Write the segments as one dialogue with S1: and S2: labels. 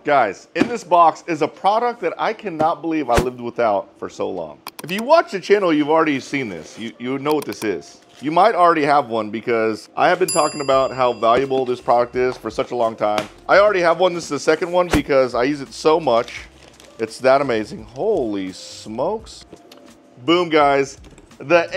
S1: Guys, in this box is a product that I cannot believe I lived without for so long. If you watch the channel, you've already seen this. You know what this is. You might already have one because I have been talking about how valuable this product is for such a long time. I already have one. This is the second one because I use it so much. It's that amazing. Holy smokes. Boom, guys. The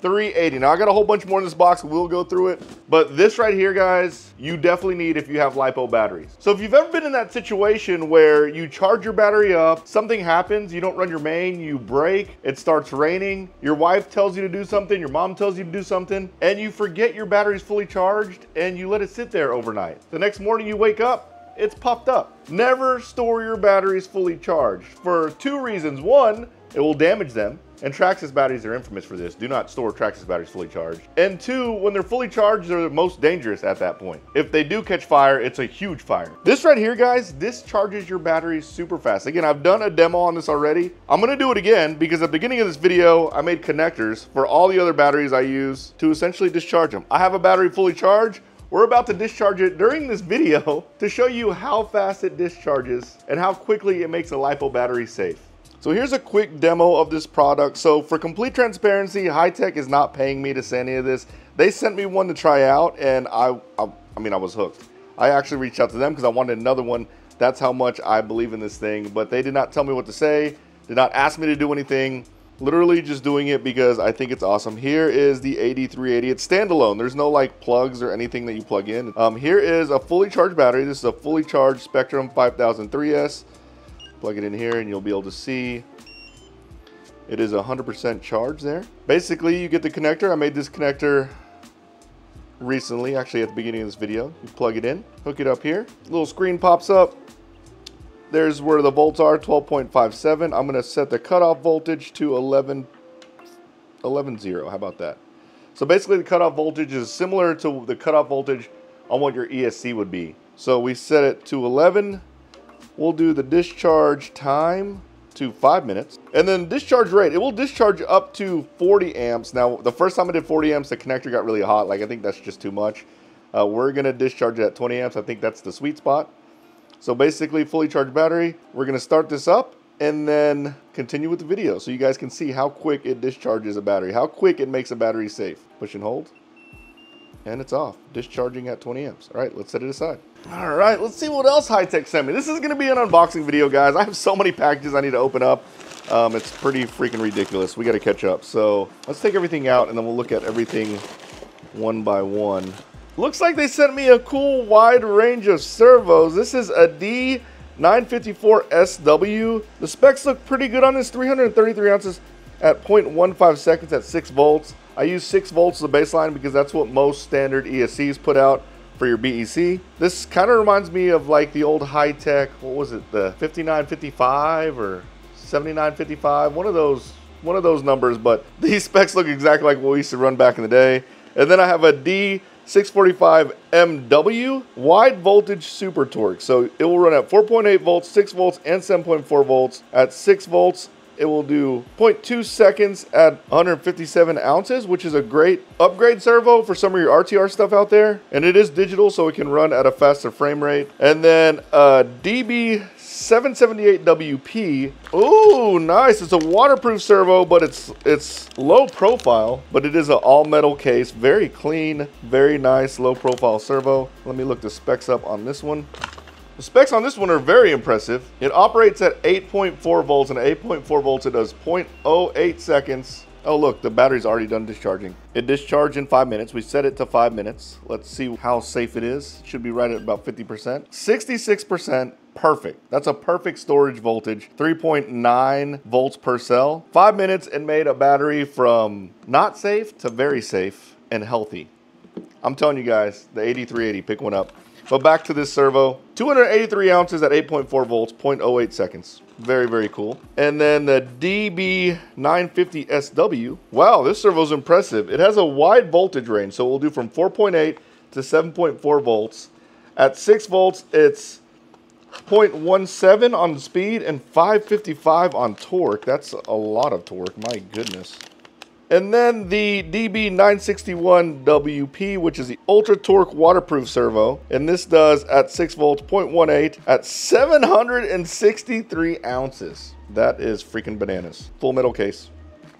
S1: AD380. Now, I got a whole bunch more in this box. We'll go through it. But this right here, guys, you definitely need if you have LiPo batteries. So if you've ever been in that situation where you charge your battery up, something happens, you don't run your main, you break, it starts raining, your wife tells you to do something, your mom tells you to do something, and you forget your battery's fully charged and you let it sit there overnight. The next morning you wake up, it's popped up. Never store your batteries fully charged for two reasons. One, it will damage them. And Traxxas batteries are infamous for this. Do not store Traxxas batteries fully charged. And two, when they're fully charged, they're the most dangerous at that point. If they do catch fire, it's a huge fire. This right here, guys, this charges your batteries super fast. Again, I've done a demo on this already. I'm gonna do it again because at the beginning of this video, I made connectors for all the other batteries I use to essentially discharge them. I have a battery fully charged. We're about to discharge it during this video to show you how fast it discharges and how quickly it makes a LiPo battery safe. So here's a quick demo of this product. So for complete transparency, Hitec is not paying me to say any of this. They sent me one to try out and I was hooked. I actually reached out to them because I wanted another one. That's how much I believe in this thing, but they did not tell me what to say, did not ask me to do anything. Literally just doing it because I think it's awesome. Here is the AD380. It's standalone. There's no like plugs or anything that you plug in. Here is a fully charged battery. This is a fully charged Spectrum 5003S. Plug it in here and you'll be able to see it is 100% charged there. Basically, you get the connector. I made this connector recently, actually at the beginning of this video. You plug it in, hook it up here. Little screen pops up. There's where the volts are, 12.57. I'm going to set the cutoff voltage to 11.0. How about that? So basically, the cutoff voltage is similar to the cutoff voltage on what your ESC would be. So we set it to 11. We'll do the discharge time to 5 minutes. And then discharge rate, it will discharge up to 40 amps. Now, the first time I did 40 amps, the connector got really hot. Like, I think that's just too much. We're going to discharge it at 20 amps. I think that's the sweet spot. So basically, fully charged battery. We're going to start this up and then continue with the video so you guys can see how quick it discharges a battery, how quick it makes a battery safe. Push and hold. And it's off, discharging at 20 amps. All right, let's set it aside. All right, let's see what else Hitec sent me. This is gonna be an unboxing video, guys. I have so many packages I need to open up. It's pretty freaking ridiculous. We gotta catch up. So let's take everything out and then we'll look at everything one by one. Looks like they sent me a cool wide range of servos. This is a D954SW. The specs look pretty good on this, 333 ounces at 0.15 seconds at 6 volts. I use 6 volts as a baseline because that's what most standard ESCs put out for your BEC. This kind of reminds me of like the old Hitec, what was it, the 5955 or 7955, one of those numbers, but these specs look exactly like what we used to run back in the day. And then I have a D645MW wide voltage super torque. So it will run at 4.8 volts, 6 volts, and 7.4 volts. At 6 volts, it will do 0.2 seconds at 157 ounces, which is a great upgrade servo for some of your RTR stuff out there. And it is digital, so it can run at a faster frame rate. And then DB778WP. Ooh, nice. It's a waterproof servo, but it's low profile, but it is an all metal case. Very clean, very nice, low profile servo. Let me look the specs up on this one. The specs on this one are very impressive. It operates at 8.4 volts, and at 8.4 volts, it does 0.08 seconds. Oh, look, the battery's already done discharging. It discharged in 5 minutes. We set it to 5 minutes. Let's see how safe it is. It should be right at about 50%. 66%, perfect. That's a perfect storage voltage, 3.9 volts per cell. 5 minutes and made a battery from not safe to very safe and healthy. I'm telling you guys, the AD380, pick one up. But back to this servo, 283 ounces at 8.4 volts, 0.08 seconds. Very, very cool. And then the DB950SW. Wow, this servo's impressive. It has a wide voltage range, so it will do from 4.8 to 7.4 volts. At 6 volts, it's 0.17 on speed and 555 on torque. That's a lot of torque, my goodness. And then the DB961WP, which is the ultra torque waterproof servo. And this does at 6 volts, 0.18 at 763 ounces. That is freaking bananas. Full metal case.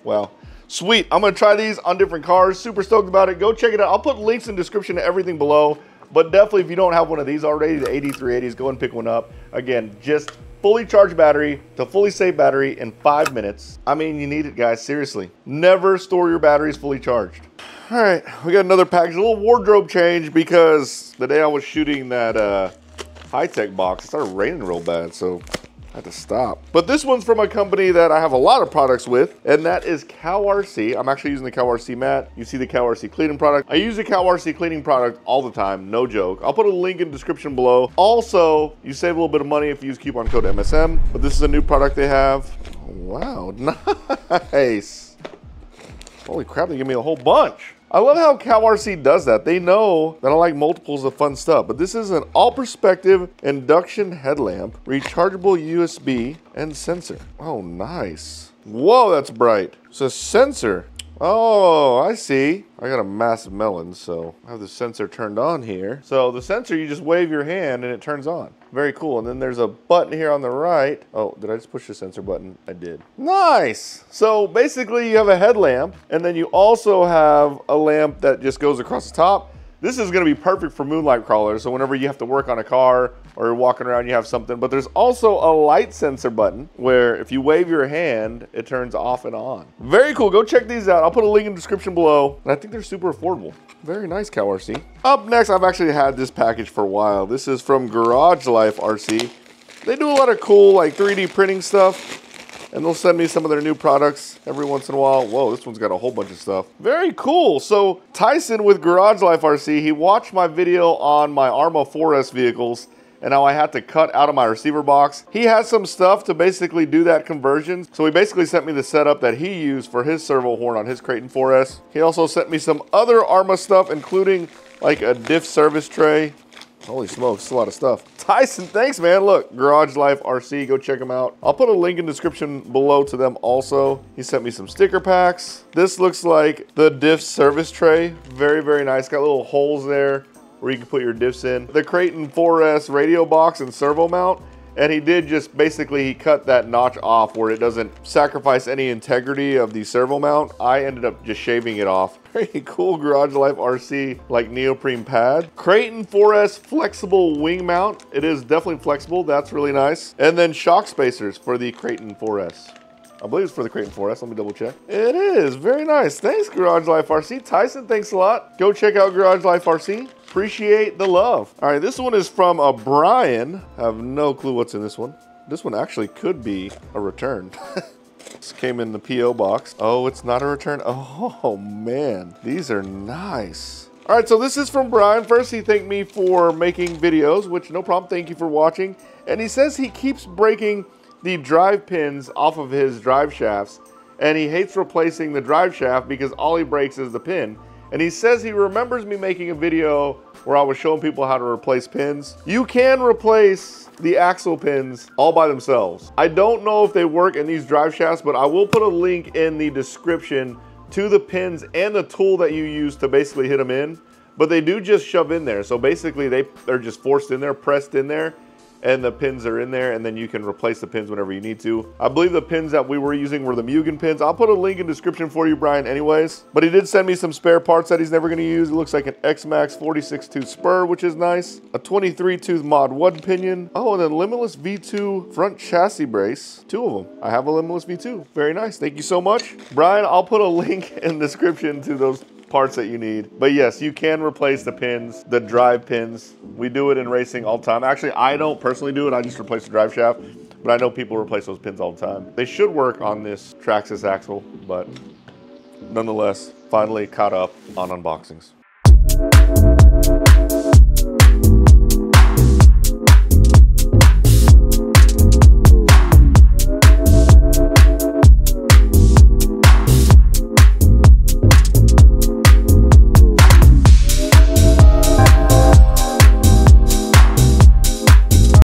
S1: Wow. Sweet. I'm going to try these on different cars. Super stoked about it. Go check it out. I'll put links in the description to everything below. But definitely, if you don't have one of these already, the 8380s, go and pick one up. Again, just fully charged battery to fully safe battery in 5 minutes. I mean, you need it, guys. Seriously. Never store your batteries fully charged. All right, we got another package. A little wardrobe change because the day I was shooting that Hitec box, it started raining real bad, so I had to stop. But this one's from a company that I have a lot of products with, and that is CowRC. I'm actually using the CowRC mat. You see the CowRC cleaning product. I use the CowRC cleaning product all the time, no joke. I'll put a link in the description below. Also, you save a little bit of money if you use coupon code MSM, but this is a new product they have. Wow, nice. Holy crap, they give me a whole bunch. I love how CowRC does that. They know that I like multiples of fun stuff, but this is an all-perspective induction headlamp, rechargeable USB, and sensor. Oh, nice. Whoa, that's bright. It's a sensor. Oh, I see. I got a massive melon, so I have the sensor turned on here. So the sensor, you just wave your hand and it turns on. Very cool. And then there's a button here on the right. Oh, did I just push the sensor button? I did. Nice. So basically you have a headlamp, and then you also have a lamp that just goes across the top. This is going to be perfect for moonlight crawlers. So whenever you have to work on a car or you're walking around, you have something. But there's also a light sensor button where if you wave your hand, it turns off and on. Very cool. Go check these out. I'll put a link in the description below. And I think they're super affordable. Very nice, CowRC. Up next, I've actually had this package for a while. This is from Garage Life RC. They do a lot of cool like 3D printing stuff. And they'll send me some of their new products every once in a while. Whoa, this one's got a whole bunch of stuff. Very cool. So Tyson with Garage Life RC, he watched my video on my Arma 4S vehicles and how I had to cut out of my receiver box. He has some stuff to basically do that conversion. So he basically sent me the setup that he used for his servo horn on his Kraton 4S. He also sent me some other Arma stuff, including like a diff service tray. Holy smokes, a lot of stuff. Tyson, thanks, man. Look, Garage Life RC, go check them out. I'll put a link in the description below to them also. He sent me some sticker packs. This looks like the diff service tray. Very, very nice. Got little holes there where you can put your diffs in. The Kraton 4S radio box and servo mount. And he did just basically, he cut that notch off where it doesn't sacrifice any integrity of the servo mount. I ended up just shaving it off. Very cool Garage Life RC like neoprene pad. Kraton 4S flexible wing mount. It is definitely flexible. That's really nice. And then shock spacers for the Kraton 4S. I believe it's for the Kraton 4S. Let me double check. It is. Very nice. Thanks, Garage Life RC. Tyson, thanks a lot. Go check out Garage Life RC. Appreciate the love. All right, this one is from a Brian. I have no clue what's in this one. This one actually could be a return. This came in the P.O. box. Oh, it's not a return. Oh, man. These are nice. All right, so this is from Brian. First, he thanked me for making videos, which no problem. Thank you for watching. And he says he keeps breaking the drive pins off of his drive shafts, and he hates replacing the drive shaft because all he breaks is the pin. And he says he remembers me making a video where I was showing people how to replace pins. You can replace the axle pins all by themselves. I don't know if they work in these drive shafts, but I will put a link in the description to the pins and the tool that you use to basically hit them in. But they do just shove in there. So basically they're just forced in there, pressed in there, and the pins are in there, and then you can replace the pins whenever you need to. I believe the pins that we were using were the Mugen pins. I'll put a link in the description for you, Brian, anyways. But he did send me some spare parts that he's never gonna use. It looks like an X-Max 46 tooth spur, which is nice. A 23 tooth Mod 1 pinion. Oh, and then Limitless V2 front chassis brace. 2 of them. I have a Limitless V2. Very nice, thank you so much. Brian, I'll put a link in the description to those parts that you need. But yes, you can replace the pins, the drive pins. We do it in racing all the time. Actually, I don't personally do it. I just replace the drive shaft, but I know people replace those pins all the time. They should work on this Traxxas axle, but nonetheless, finally caught up on unboxings.